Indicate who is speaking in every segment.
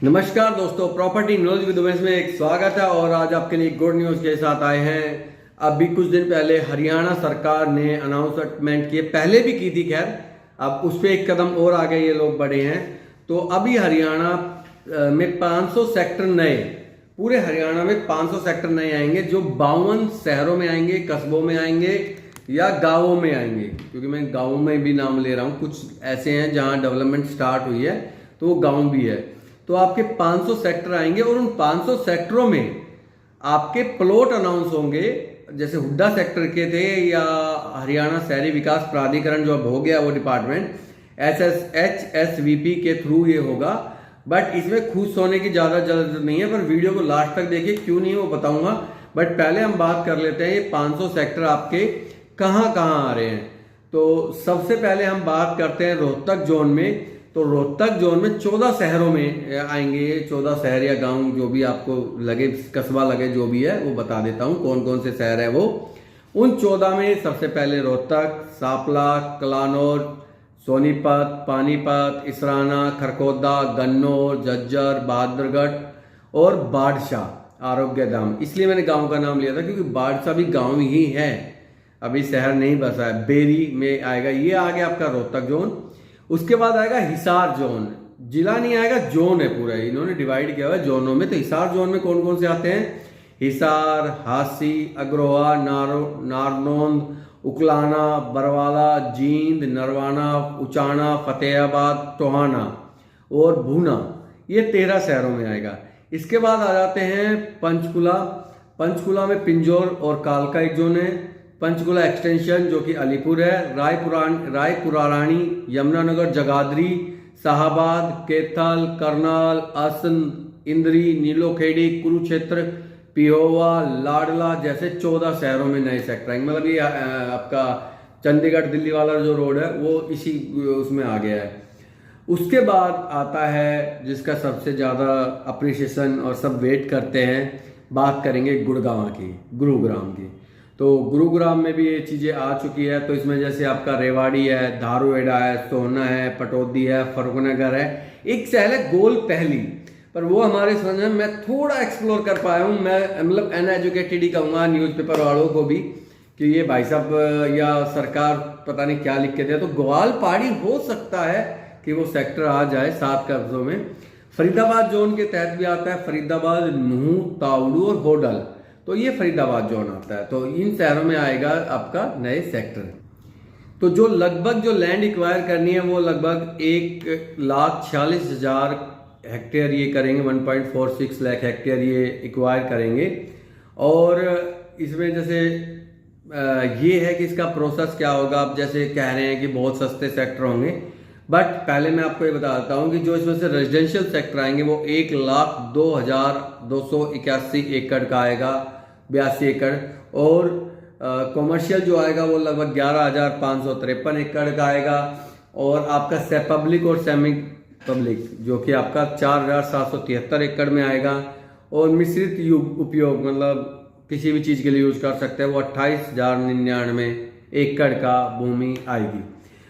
Speaker 1: नमस्कार दोस्तों, property knowledge with Umesh में एक स्वागत है। और आज आपके लिए गुड न्यूज़ के साथ आए हैं। अभी कुछ दिन पहले हरियाणा सरकार ने अनाउंसमेंट किए, पहले भी की थी खैर, अब उस पर एक कदम और आगे ये लोग बढ़े हैं। तो अभी हरियाणा में 500 सेक्टर नए, पूरे हरियाणा में 500 सेक्टर नए आएंगे, जो 52 शहरों में आएंगे, कस्बों में आएंगे या गाँवों में आएंगे। क्योंकि मैं गाँवों में भी नाम ले रहा हूँ, कुछ ऐसे हैं जहाँ डेवलपमेंट स्टार्ट हुई है तो वो गाँव भी है। तो आपके 500 सेक्टर आएंगे और उन 500 सेक्टरों में आपके प्लॉट अनाउंस होंगे। जैसे हुड्डा सेक्टर के थे या हरियाणा शहरी विकास प्राधिकरण जो अब हो गया वो डिपार्टमेंट HSVP के थ्रू ये होगा। बट इसमें खुश होने की ज़्यादा जरूरत नहीं है, पर वीडियो को लास्ट तक देखिए, क्यों नहीं वो बताऊंगा। बट पहले हम बात कर लेते हैं ये 500 सेक्टर आपके कहाँ कहाँ आ रहे हैं। तो सबसे पहले हम बात करते हैं रोहतक जोन में। तो रोहतक जोन में 14 शहरों में आएंगे, 14 शहर या गांव जो भी आपको लगे, कस्बा लगे, जो भी है वो बता देता हूं कौन कौन से शहर है वो। उन 14 में सबसे पहले रोहतक, सांपला, कलानौर, सोनीपत, पानीपत, इसराना, खरखोदा, गन्नौर, झज्जर, बहादुरगढ़ और बादशाह आरोग्य धाम। इसलिए मैंने गांव का नाम लिया था क्योंकि बादशाह भी गांव ही है, अभी शहर नहीं बसा है। बेरी में आएगा, ये आ गया आपका रोहतक जोन। उसके बाद आएगा हिसार जोन, जिला नहीं आएगा, जोन है पूरा, इन्होंने डिवाइड किया हुआ है जोनों में। तो हिसार जोन में कौन कौन से आते हैं? हिसार, हासी, अग्रोहा, नारनौंद, उकलाना, बरवाला, जींद, नरवाना, उचाना, फतेहाबाद, टोहाना और भूना। ये 13 शहरों में आएगा। इसके बाद आ जाते हैं पंचकुला। पंचकुला में पिंजौर और कालका एक जोन है। पंचकुला एक्सटेंशन जो कि अलीपुर है। रायपुरानी, यमुनानगर, जगाधरी, शाहबाद, कैथल, करनाल, आसन, इंद्री, नीलोखेड़ी, कुरुक्षेत्र, पिहोवा, लाडला जैसे 14 शहरों में नए सेक्टर आएंगे। मतलब ये आपका चंडीगढ़ दिल्ली वाला जो रोड है वो इसी उसमें आ गया है। उसके बाद आता है जिसका सबसे ज़्यादा अप्रिसिएशन और सब वेट करते हैं, बात करेंगे गुड़गांव की, गुरुग्राम की। तो गुरुग्राम में भी ये चीज़ें आ चुकी है। तो इसमें जैसे आपका रेवाड़ी है, धारूहेड़ा है, सोहना है, पटौदी है, फरुखनगर है, एक शहर है गोल पहली, पर वो हमारे समझ में मैं थोड़ा एक्सप्लोर कर पाया हूँ। मैं मतलब अनएजुकेटेड ही कहूँगा न्यूज़पेपर वालों को भी कि ये भाई साहब या सरकार पता नहीं क्या लिख के दिया। तो ग्वालपाड़ी हो सकता है कि वो सेक्टर आ जाए 7 कस्बों में। फरीदाबाद जोन के तहत भी आता है, फरीदाबाद, नूह, तावड़ू और होडल। तो ये फरीदाबाद जोन आता है। तो इन शहरों में आएगा आपका नए सेक्टर। तो जो लगभग जो लैंड एक्वायर करनी है वो लगभग 1,46,000 हेक्टेयर ये करेंगे, 1.46 लाख हेक्टेयर ये एक्वायर करेंगे। और इसमें जैसे ये है कि इसका प्रोसेस क्या होगा। आप जैसे कह रहे हैं कि बहुत सस्ते सेक्टर होंगे, बट पहले मैं आपको ये बता देता हूँ कि जो इसमें से रेजिडेंशियल सेक्टर आएंगे वो 1,02,281 एकड़ का आएगा, 82 एकड़। और कॉमर्शियल जो आएगा वो लगभग 11,553 एकड़ का आएगा। और आपका पब्लिक और सेमी पब्लिक जो कि आपका 4,773 एकड़ में आएगा। और मिश्रित उपयोग मतलब किसी भी चीज़ के लिए यूज कर सकते हैं, वो 28,099 एकड़ का भूमि आएगी।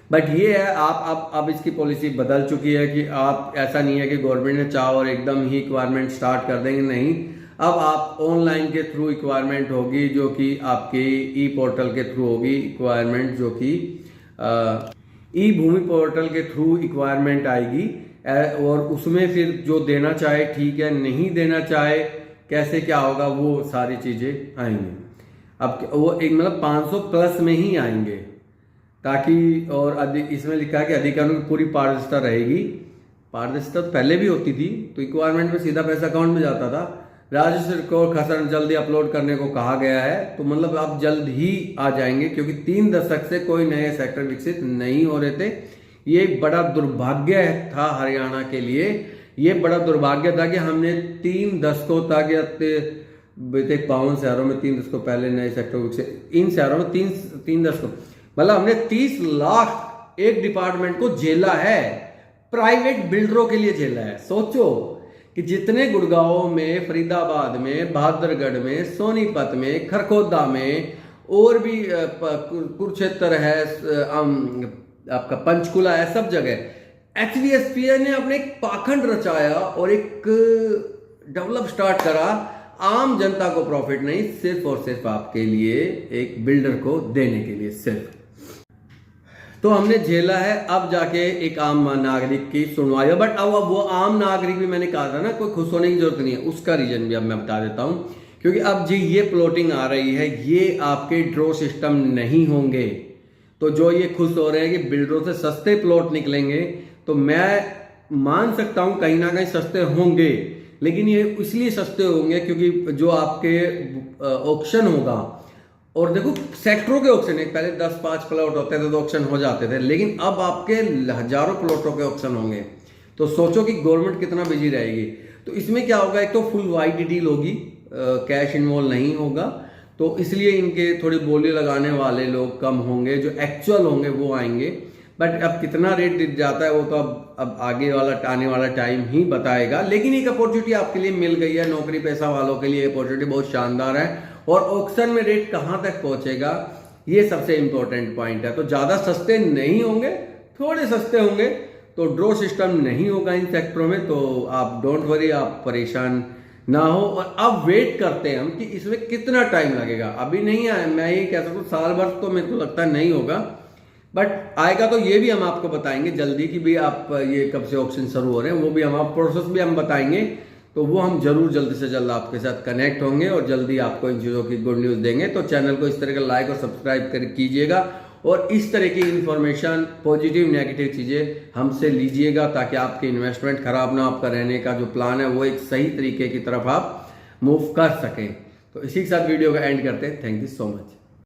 Speaker 1: बट ये है आप अब इसकी पॉलिसी बदल चुकी है कि आप ऐसा नहीं है कि गवर्नमेंट ने चाह और एकदम ही रिक्वायरमेंट स्टार्ट कर देंगे, नहीं। अब आप ऑनलाइन के थ्रू रिक्वायरमेंट होगी, जो कि आपके ई पोर्टल के थ्रू होगी रिक्वायरमेंट, जो कि ई भूमि पोर्टल के थ्रू रिक्वायरमेंट आएगी। और उसमें फिर जो देना चाहे ठीक है, नहीं देना चाहे कैसे क्या होगा वो सारी चीज़ें आएंगी। अब वो एक मतलब 500 प्लस में ही आएंगे, ताकि और इसमें लिखा है कि अधिकारियों की पूरी पारदर्शिता रहेगी। पारदर्शिता तो पहले भी होती थी, तो रिक्वायरमेंट में सीधा पैसा अकाउंट में जाता था। राजस्व को खसर जल्दी अपलोड करने को कहा गया है, तो मतलब आप जल्द ही आ जाएंगे, क्योंकि 3 दशक से कोई नए सेक्टर विकसित नहीं हो रहे थे। ये बड़ा दुर्भाग्य था हरियाणा के लिए। ये बड़ा दुर्भाग्य था कि हमने 3 दशकों तक या 52 शहरों में 3 दशकों पहले नए सेक्टर विकसित, इन शहरों में 3 दशकों मतलब हमने 30 लाख एक डिपार्टमेंट को झेला है, प्राइवेट बिल्डरों के लिए झेला है। सोचो कि जितने गुड़गांव में, फरीदाबाद में, बहादुरगढ़ में, सोनीपत में, खरखोदा में और भी कुरुक्षेत्र है, आपका पंचकुला है, सब जगह HDFC ने अपने एक पाखंड रचाया और एक डेवलप स्टार्ट करा, आम जनता को प्रॉफिट नहीं, सिर्फ और सिर्फ आपके लिए, एक बिल्डर को देने के लिए सिर्फ। तो हमने झेला है, अब जाके एक आम नागरिक की सुनवाई है। बट अब वो आम नागरिक भी मैंने कहा था ना, कोई खुश होने की जरूरत नहीं है, उसका रीजन भी अब मैं बता देता हूं। क्योंकि अब जी ये प्लॉटिंग आ रही है, ये आपके ड्रॉ सिस्टम नहीं होंगे। तो जो ये खुश हो रहे हैं कि बिल्डरों से सस्ते प्लॉट निकलेंगे, तो मैं मान सकता हूं कहीं ना कहीं सस्ते होंगे, लेकिन ये इसलिए सस्ते होंगे क्योंकि जो आपके ऑक्शन होगा, और देखो सेक्टरों के ऑक्शन है, पहले 10-5 प्लॉट होते थे तो ऑक्शन हो जाते थे, लेकिन अब आपके हजारों प्लॉटों के ऑक्शन होंगे। तो सोचो कि गवर्नमेंट कितना बिजी रहेगी। तो इसमें क्या होगा, एक तो फुल वाइड डील होगी, कैश इन्वॉल्व नहीं होगा, तो इसलिए इनके थोड़ी बोली लगाने वाले लोग कम होंगे, जो एक्चुअल होंगे वो आएंगे। बट अब कितना रेट जाता है वो तो अब आगे वाला आने वाला टाइम ही बताएगा। लेकिन एक अपॉर्चुनिटी आपके लिए मिल गई है, नौकरी पेशा वालों के लिए अपॉर्चुनिटी बहुत शानदार है। और ऑक्शन में रेट कहां तक पहुंचेगा, ये सबसे इंपॉर्टेंट पॉइंट है। तो ज्यादा सस्ते नहीं होंगे, थोड़े सस्ते होंगे, तो ड्रॉ सिस्टम नहीं होगा इन सेक्टरों में। तो आप डोंट वरी, आप परेशान ना हो। और अब वेट करते हैं हम कि इसमें कितना टाइम लगेगा। अभी नहीं आया, मैं ये कह सकता हूँ साल भर तो मेरे को लगता नहीं होगा, बट आएगा तो ये भी हम आपको बताएंगे जल्दी कि भाई आप ये कब से ऑप्शन शुरू हो रहे हैं, वो भी हम आप प्रोसेस भी हम बताएंगे। तो वो हम जरूर जल्द से जल्द आपके साथ कनेक्ट होंगे और जल्दी आपको इन चीज़ों की गुड न्यूज़ देंगे। तो चैनल को इस तरह का लाइक और सब्सक्राइब कर कीजिएगा, और इस तरह की इंफॉर्मेशन, पॉजिटिव नेगेटिव चीज़ें हमसे लीजिएगा, ताकि आपकी इन्वेस्टमेंट खराब ना, आपका रहने का जो प्लान है वो एक सही तरीके की तरफ आप मूव कर सकें। तो इसी के साथ वीडियो का एंड करते हैं। Thank you so much.